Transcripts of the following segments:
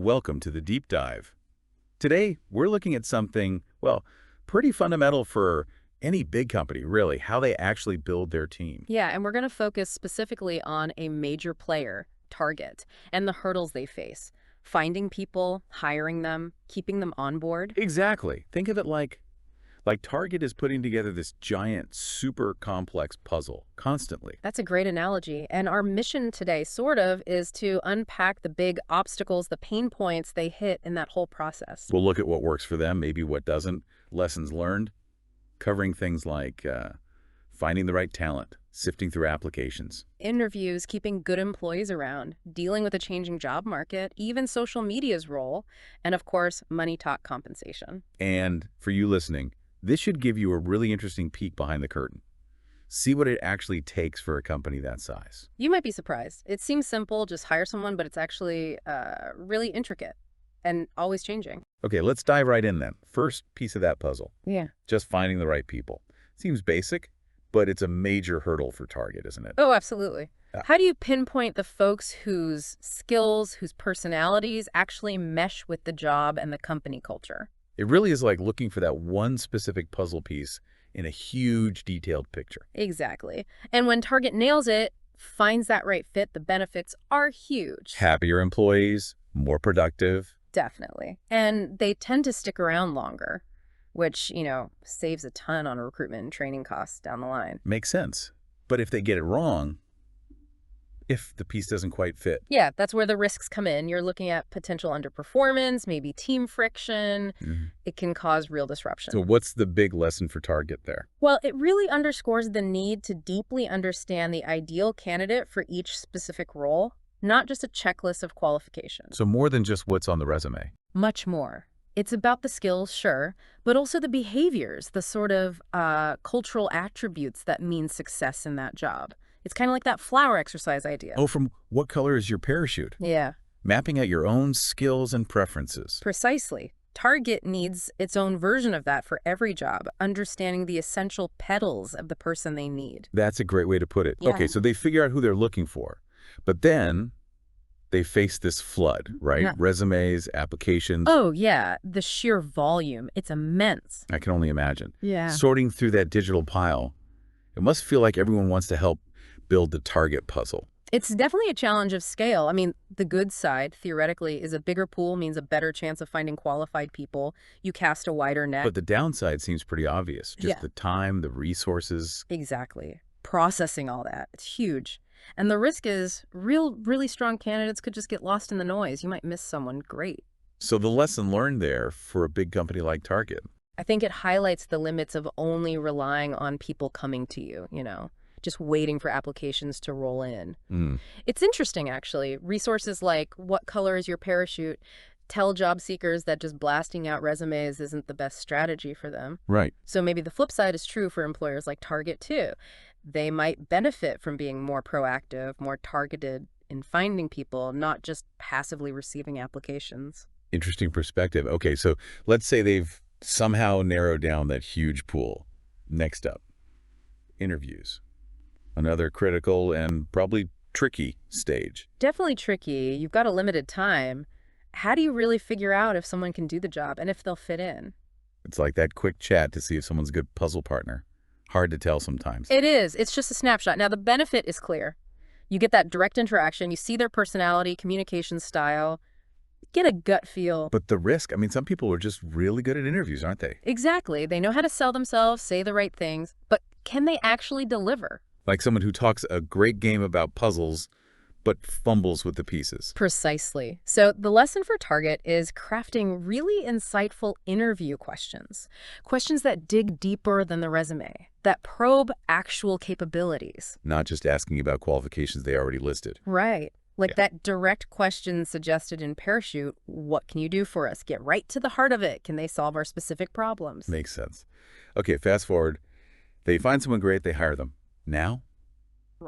Welcome to the Deep Dive. Today, we're looking at something, well, pretty fundamental for any big company, really, how they actually build their team. Yeah, and we're going to focus specifically on a major player, Target, and the hurdles they face. Finding people, hiring them, keeping them on board. Exactly. Think of it like Target is putting together this giant, super complex puzzle constantly. That's a great analogy. And our mission today, sort of, is to unpack the big obstacles, the pain points they hit in that whole process. We'll look at what works for them, maybe what doesn't, lessons learned, covering things like finding the right talent, sifting through applications. Interviews, keeping good employees around, dealing with a changing job market, even social media's role, and of course, money talk compensation. And for you listening, this should give you a really interesting peek behind the curtain. See what it actually takes for a company that size. You might be surprised. It seems simple, just hire someone, but it's actually really intricate and always changing. Okay, let's dive right in then. First piece of that puzzle, Yeah. just finding the right people. Seems basic, but it's a major hurdle for Target, isn't it? Oh, absolutely. Uh, How do you pinpoint the folks whose skills, whose personalities actually mesh with the job and the company culture? It really is like looking for that one specific puzzle piece in a huge detailed picture. Exactly. And when Target nails it, finds that right fit, the benefits are huge. Happier employees, more productive. Definitely. And they tend to stick around longer, which, saves a ton on recruitment and training costs down the line. Makes sense. But if they get it wrong, if the piece doesn't quite fit. Yeah, that's where the risks come in. You're looking at potential underperformance, maybe team friction. Mhm. It can cause real disruption. So what's the big lesson for Target there? Well, it really underscores the need to deeply understand the ideal candidate for each specific role, not just a checklist of qualifications. So more than just what's on the resume. Much more. It's about the skills, sure, but also the behaviors, the sort of cultural attributes that mean success in that job. It's kind of like that flower exercise idea. Oh, from what color is your parachute? Yeah, Mapping out your own skills and preferences. precisely. Target needs its own version of that for every job, understanding the essential petals of the person they need. That's a great way to put it. Yeah. Okay, so they figure out who they're looking for. But then they face this flood, right? Yeah. Resumes, applications. Oh, yeah, the sheer volume. It's immense. I can only imagine. Yeah. Sorting through that digital pile, it must feel like everyone wants to help build the Target puzzle. It's definitely a challenge of scale. I mean, the good side, theoretically, is a bigger pool means a better chance of finding qualified people. You cast a wider net. But the downside seems pretty obvious. Just Yeah. the time, the resources. Exactly. Processing all that. It's huge. And the risk is really strong candidates could just get lost in the noise. You might miss someone great. So the lesson learned there for a big company like Target. I think it highlights the limits of only relying on people coming to you, just waiting for applications to roll in. Mm, It's interesting, actually. Resources like what color is your parachute tell job seekers that just blasting out resumes isn't the best strategy for them. right. So maybe the flip side is true for employers like Target, too. They might benefit from being more proactive, more targeted in finding people, not just passively receiving applications. Interesting perspective. Okay, so let's say they've somehow narrowed down that huge pool. Next up, interviews. Another critical and probably tricky stage. Definitely tricky. You've got a limited time. How do you really figure out if someone can do the job and if they'll fit in? It's like that quick chat to see if someone's a good puzzle partner. Hard to tell sometimes. It is. It's just a snapshot. Now, the benefit is clear. You get that direct interaction. You see their personality, communication style, get a gut feel. But the risk, I mean, some people are just really good at interviews, aren't they? Exactly. They know how to sell themselves, say the right things, but can they actually deliver? Like someone who talks a great game about puzzles, but fumbles with the pieces. Precisely. So the lesson for Target is crafting really insightful interview questions. Questions that dig deeper than the resume, that probe actual capabilities. Not just asking about qualifications they already listed. Right. Like Yeah. that direct question suggested in Parachute, what can you do for us? Get right to the heart of it. Can they solve our specific problems? Makes sense. Okay, fast forward. They find someone great, they hire them. Now,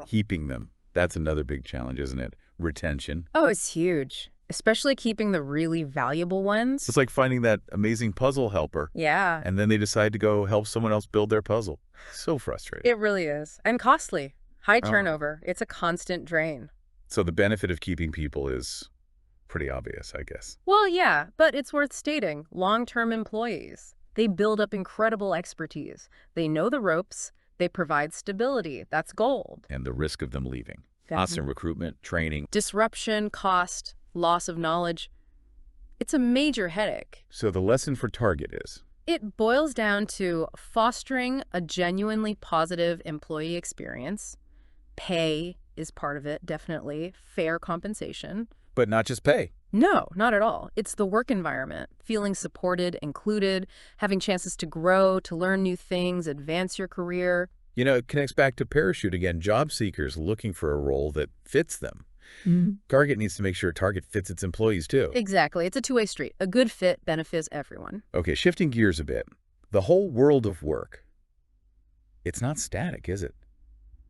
keeping them. That's another big challenge, isn't it? Retention. Oh, it's huge, especially keeping the really valuable ones. It's like finding that amazing puzzle helper, Yeah, and then they decide to go help someone else build their puzzle. So frustrating. it really is. And costly. High Oh. turnover. It's a constant drain. So the benefit of keeping people is Pretty obvious, I guess. Well, yeah, but it's worth stating. Long-term employees, they build up incredible expertise. They know the ropes. They provide stability. That's gold. And the risk of them leaving. Definitely. Constant recruitment, training. Disruption, cost, loss of knowledge. It's a major headache. So the lesson for Target is? It boils down to fostering a genuinely positive employee experience. Pay is part of it, definitely. Fair compensation. But not just pay. No, not at all. It's the work environment, feeling supported, included, having chances to grow, to learn new things, advance your career. You know, it connects back to Parachute again. Job seekers looking for a role that fits them. Target needs to make sure Target fits its employees too. Exactly. It's a two-way street. A good fit benefits everyone. Okay, shifting gears a bit. The whole world of work, it's not static, is it?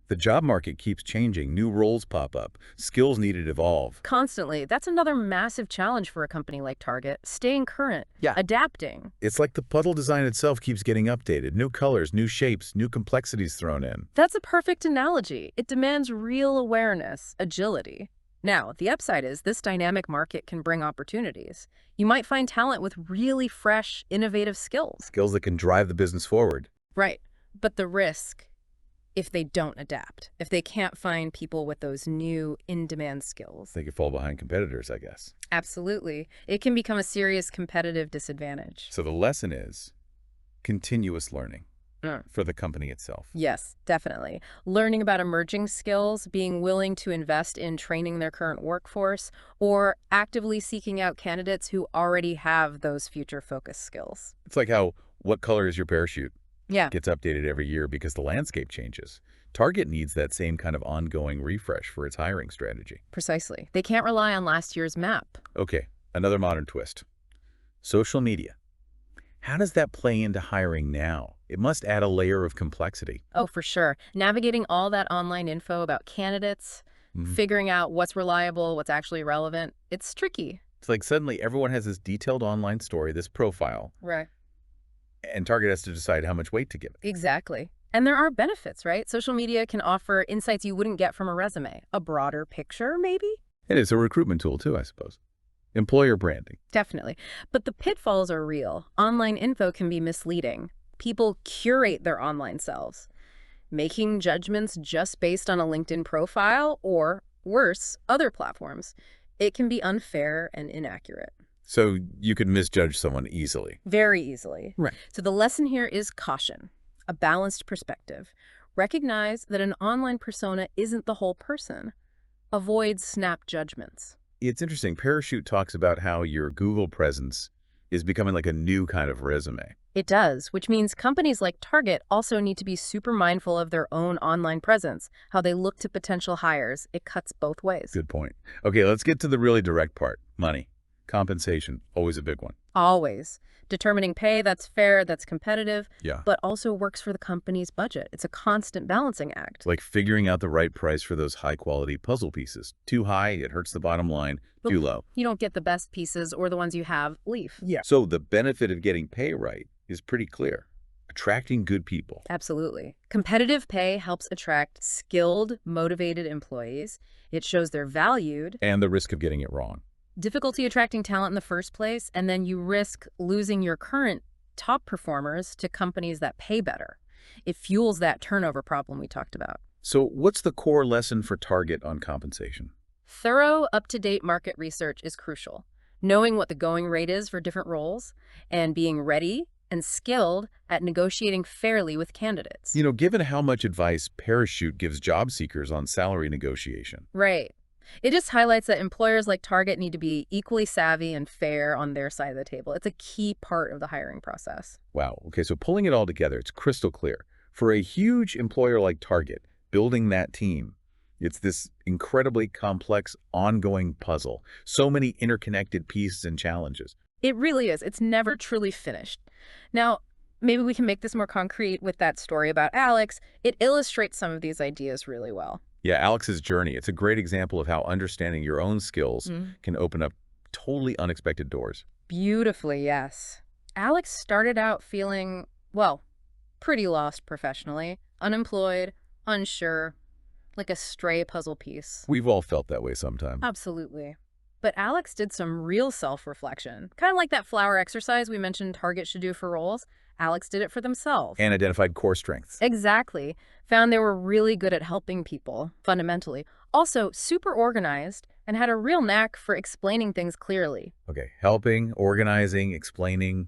The job market keeps changing. New roles pop up. Skills needed evolve. Constantly. That's another massive challenge for a company like Target. Staying current. Yeah. Adapting. It's like the puzzle design itself keeps getting updated. New colors, new shapes, new complexities thrown in. That's a perfect analogy. It demands real awareness, agility. Now, the upside is this dynamic market can bring opportunities. You might find talent with really fresh, innovative skills. Skills that can drive the business forward. Right. But the risk, if they don't adapt, if they can't find people with those new, in-demand skills. They could fall behind competitors, I guess. Absolutely. It can become a serious competitive disadvantage. So the lesson is continuous learning Mm. for the company itself. Yes, definitely. Learning about emerging skills, being willing to invest in training their current workforce, or actively seeking out candidates who already have those future-focused skills. It's like how what color is your parachute Yeah, gets updated every year because the landscape changes. Target needs that same kind of ongoing refresh for its hiring strategy. precisely. They can't rely on last year's map. Okay, another modern twist. Social media. How does that play into hiring now? It must add a layer of complexity. Oh, for sure. Navigating all that online info about candidates, Mhm. figuring out what's reliable, what's actually relevant, it's tricky. It's like suddenly everyone has this detailed online story, this profile, Right. and Target has to decide how much weight to give it. Exactly. And there are benefits, right? Social media can offer insights you wouldn't get from a resume. A broader picture, maybe? It is a recruitment tool too, I suppose. Employer branding. Definitely. But the pitfalls are real. Online info can be misleading. People curate their online selves, making judgments just based on a LinkedIn profile or, worse, other platforms. It can be unfair and inaccurate. So you could misjudge someone easily. Very easily. Right. So the lesson here is caution, a balanced perspective. Recognize that an online persona isn't the whole person. Avoid snap judgments. It's interesting. Parachute talks about how your Google presence is becoming like a new kind of resume. It does, which means companies like Target also need to be super mindful of their own online presence, how they look to potential hires. It cuts both ways. Good point. Okay, let's get to the really direct part. Money. Compensation. Always a big one. Always. Determining pay that's fair, that's competitive, Yeah. but also works for the company's budget. It's a constant balancing act. It's like figuring out the right price for those high-quality puzzle pieces. Too high, it hurts the bottom line. Too low. You don't get the best pieces, or the ones you have leave. Yeah. So the benefit of getting pay right is pretty clear. Attracting good people. Absolutely. Competitive pay helps attract skilled, motivated employees. It shows they're valued. And the risk of getting it wrong. Difficulty attracting talent in the first place, and then you risk losing your current top performers to companies that pay better. It fuels that turnover problem we talked about. So what's the core lesson for Target on compensation? Thorough, up-to-date market research is crucial. Knowing what the going rate is for different roles and being ready and skilled at negotiating fairly with candidates. You know, given how much advice Parachute gives job seekers on salary negotiation. Right. It just highlights that employers like Target need to be equally savvy and fair on their side of the table. It's a key part of the hiring process. Wow. Okay, so pulling it all together, it's crystal clear. For a huge employer like Target, building that team, it's this incredibly complex, ongoing puzzle. So many interconnected pieces and challenges. It really is. It's never truly finished. Now, maybe we can make this more concrete with that story about Alex. It illustrates some of these ideas really well. Yeah, Alex's journey, it's a great example of how understanding your own skills can open up totally unexpected doors. Beautifully, yes. Alex started out feeling, well, pretty lost professionally, unemployed, unsure, like a stray puzzle piece. We've all felt that way sometime. Absolutely. But Alex did some real self-reflection. Kind of like that flower exercise we mentioned Target should do for roles. Alex did it for themselves. And identified core strengths. Exactly. Found they were really good at helping people, fundamentally. Also, super organized and had a real knack for explaining things clearly. Okay, helping, organizing, explaining.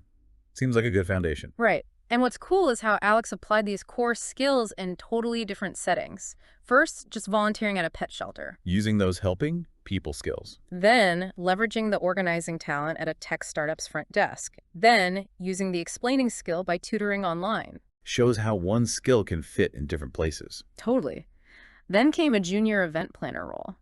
Seems like a good foundation. Right. And what's cool is how Alex applied these core skills in totally different settings. First, just volunteering at a pet shelter. Using those helping people skills. Then, leveraging the organizing talent at a tech startup's front desk. Then, using the explaining skill by tutoring online. Shows how one skill can fit in different places. Totally. Then came a junior event planner role.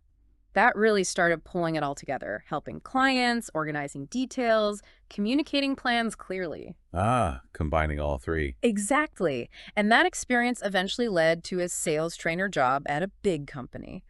That really started pulling it all together, helping clients, organizing details, communicating plans clearly. Ah, combining all three. Exactly. And that experience eventually led to his sales trainer job at a big company.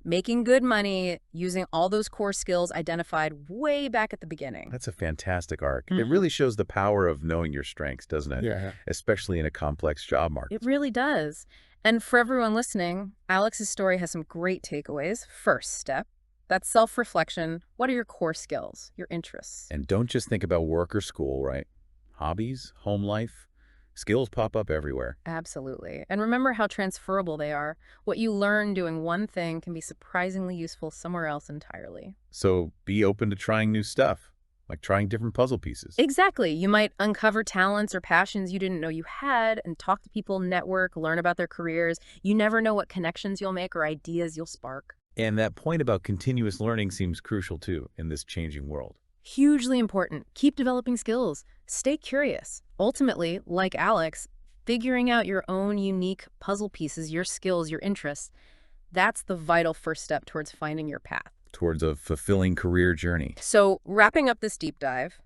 Making good money using all those core skills identified way back at the beginning. That's a fantastic arc. It really shows the power of knowing your strengths, doesn't it? Yeah. Especially in a complex job market. It really does. And for everyone listening, Alex's story has some great takeaways. First step, that's self-reflection. What are your core skills, your interests? And don't just think about work or school, right? Hobbies, home life, skills pop up everywhere. Absolutely. And remember how transferable they are. What you learn doing one thing can be surprisingly useful somewhere else entirely. So be open to trying new stuff, like trying different puzzle pieces. Exactly. You might uncover talents or passions you didn't know you had and talk to people, network, learn about their careers. You never know what connections you'll make or ideas you'll spark. And that point about continuous learning seems crucial too in this changing world. Hugely important. Keep developing skills. Stay curious. Ultimately, like Alex, figuring out your own unique puzzle pieces, your skills, your interests, that's the vital first step towards finding your path. Towards a fulfilling career journey. So, wrapping up this deep dive,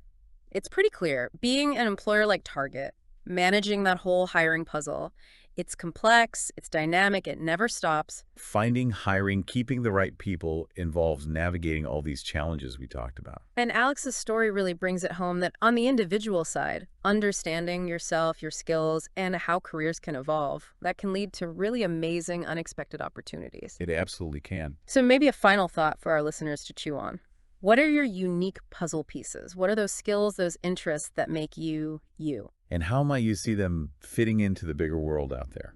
it's pretty clear being an employer like Target, managing that whole hiring puzzle, it's complex, it's dynamic, it never stops. Finding, hiring, keeping the right people involves navigating all these challenges we talked about. And Alex's story really brings it home that on the individual side, understanding yourself, your skills, and how careers can evolve, that can lead to really amazing, unexpected opportunities. It absolutely can. So maybe a final thought for our listeners to chew on. What are your unique puzzle pieces? What are those skills, those interests that make you, you? And how might you see them fitting into the bigger world out there?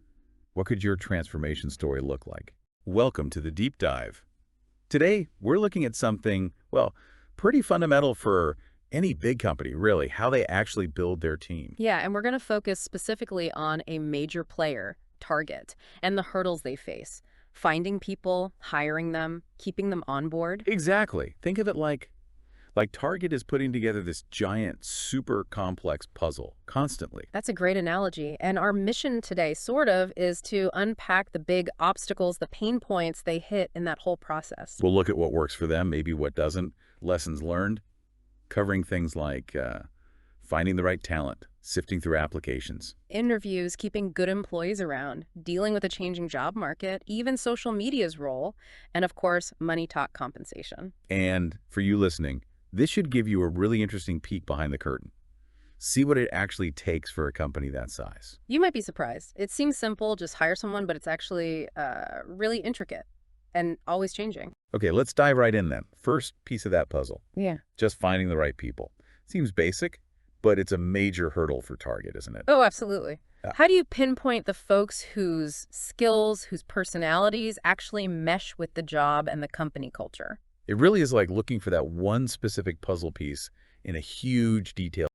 What could your transformation story look like? Welcome to the Deep Dive. Today, we're looking at something, well, pretty fundamental for any big company, really, how they actually build their team. Yeah, and we're going to focus specifically on a major player, Target, and the hurdles they face. Finding people, hiring them, keeping them on board. Exactly. Think of it like Target is putting together this giant, super complex puzzle constantly. That's a great analogy. And our mission today, sort of, is to unpack the big obstacles, the pain points they hit in that whole process. We'll look at what works for them, maybe what doesn't, lessons learned, covering things like finding the right talent, sifting through applications. Interviews, keeping good employees around, dealing with a changing job market, even social media's role, and of course, money talk compensation. And for you listening, this should give you a really interesting peek behind the curtain. See what it actually takes for a company that size. You might be surprised. It seems simple, just hire someone, but it's actually really intricate and always changing. Okay, let's dive right in then. First piece of that puzzle, Yeah. just finding the right people. Seems basic, but it's a major hurdle for Target, isn't it? Oh, absolutely. Yeah. How do you pinpoint the folks whose skills, whose personalities actually mesh with the job and the company culture? It really is like looking for that one specific puzzle piece in a huge detail.